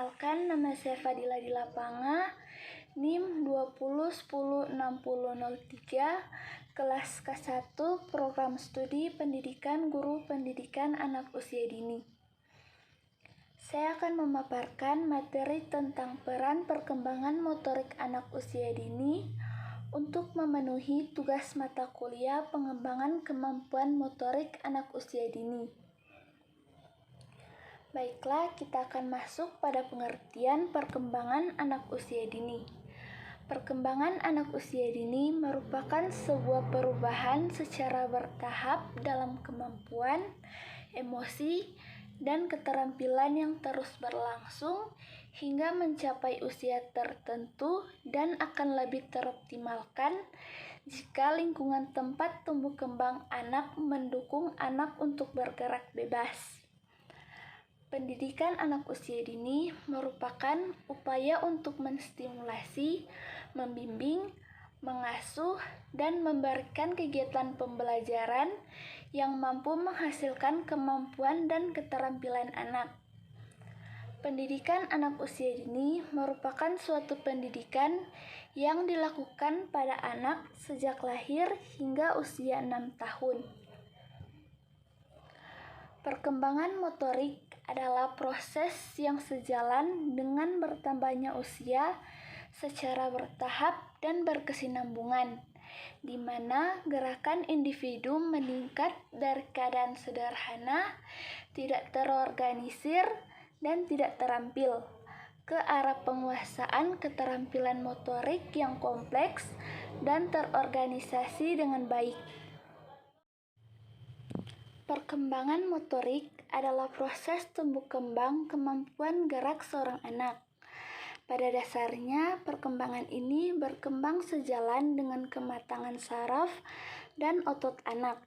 Perkenalkan, nama saya Fadila Dilapanga, NIM 20106003, kelas K1, Program Studi Pendidikan Guru Pendidikan Anak Usia Dini. Saya akan memaparkan materi tentang peran perkembangan motorik anak usia dini untuk memenuhi tugas mata kuliah pengembangan kemampuan motorik anak usia dini. Baiklah, kita akan masuk pada pengertian perkembangan anak usia dini. Perkembangan anak usia dini merupakan sebuah perubahan secara bertahap dalam kemampuan, emosi, dan keterampilan yang terus berlangsung hingga mencapai usia tertentu dan akan lebih teroptimalkan jika lingkungan tempat tumbuh kembang anak mendukung anak untuk bergerak bebas. Pendidikan anak usia dini merupakan upaya untuk menstimulasi, membimbing, mengasuh, dan memberikan kegiatan pembelajaran yang mampu menghasilkan kemampuan dan keterampilan anak. Pendidikan anak usia dini merupakan suatu pendidikan yang dilakukan pada anak sejak lahir hingga usia 6 tahun. Perkembangan motorik adalah proses yang sejalan dengan bertambahnya usia secara bertahap dan berkesinambungan, di mana gerakan individu meningkat dari keadaan sederhana, tidak terorganisir, dan tidak terampil, ke arah penguasaan keterampilan motorik yang kompleks dan terorganisasi dengan baik. Perkembangan motorik adalah proses tumbuh kembang kemampuan gerak seorang anak. Pada dasarnya, perkembangan ini berkembang sejalan dengan kematangan saraf dan otot anak,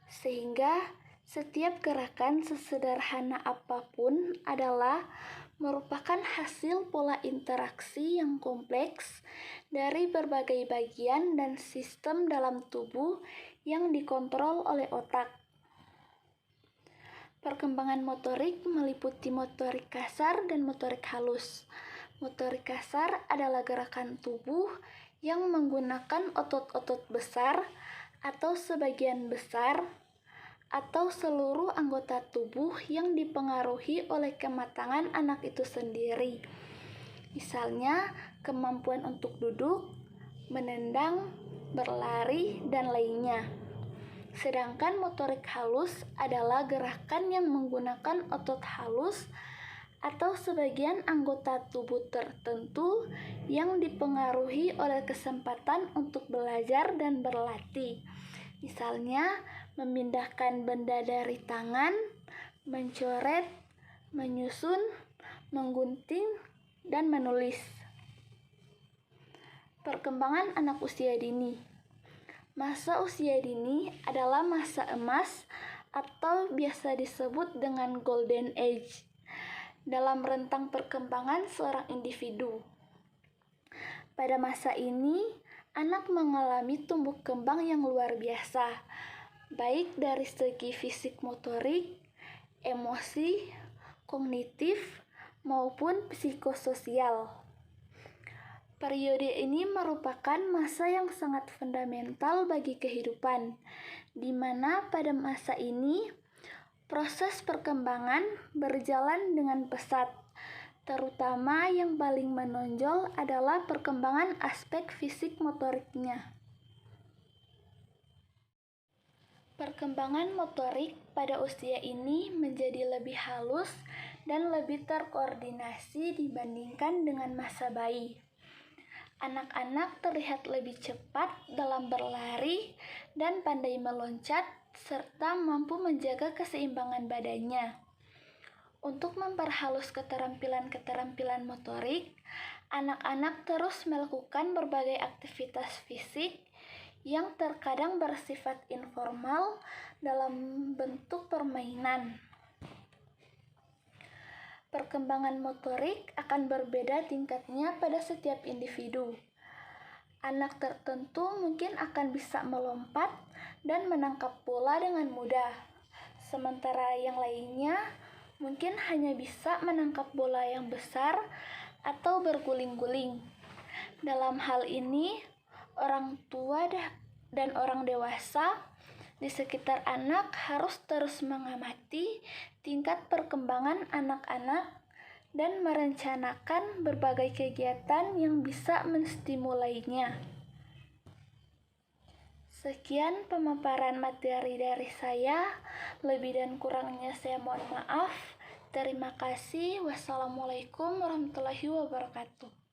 sehingga setiap gerakan sesederhana apapun adalah merupakan hasil pola interaksi yang kompleks dari berbagai bagian dan sistem dalam tubuh yang dikontrol oleh otak. Perkembangan motorik meliputi motorik kasar dan motorik halus. Motorik kasar adalah gerakan tubuh yang menggunakan otot-otot besar atau sebagian besar atau seluruh anggota tubuh yang dipengaruhi oleh kematangan anak itu sendiri. Misalnya, kemampuan untuk duduk, menendang, berlari, dan lainnya. Sedangkan motorik halus adalah gerakan yang menggunakan otot halus atau sebagian anggota tubuh tertentu yang dipengaruhi oleh kesempatan untuk belajar dan berlatih. Misalnya, memindahkan benda dari tangan, mencoret, menyusun, menggunting, dan menulis. Perkembangan anak usia dini. Masa usia dini adalah masa emas atau biasa disebut dengan golden age dalam rentang perkembangan seorang individu. Pada masa ini, anak mengalami tumbuh kembang yang luar biasa, baik dari segi fisik motorik, emosi, kognitif, maupun psikososial. Periode ini merupakan masa yang sangat fundamental bagi kehidupan, di mana pada masa ini proses perkembangan berjalan dengan pesat, terutama yang paling menonjol adalah perkembangan aspek fisik motoriknya. Perkembangan motorik pada usia ini menjadi lebih halus dan lebih terkoordinasi dibandingkan dengan masa bayi. Anak-anak terlihat lebih cepat dalam berlari dan pandai meloncat, serta mampu menjaga keseimbangan badannya. Untuk memperhalus keterampilan-keterampilan motorik, anak-anak terus melakukan berbagai aktivitas fisik yang terkadang bersifat informal dalam bentuk permainan. Perkembangan motorik akan berbeda tingkatnya pada setiap individu. Anak tertentu mungkin akan bisa melompat dan menangkap bola dengan mudah, sementara yang lainnya mungkin hanya bisa menangkap bola yang besar atau berguling-guling. Dalam hal ini, orang tua dan orang dewasa di sekitar anak harus terus mengamati tingkat perkembangan anak-anak dan merencanakan berbagai kegiatan yang bisa menstimulainya. Sekian pemaparan materi dari saya. Lebih dan kurangnya saya mohon maaf. Terima kasih. Wassalamualaikum warahmatullahi wabarakatuh.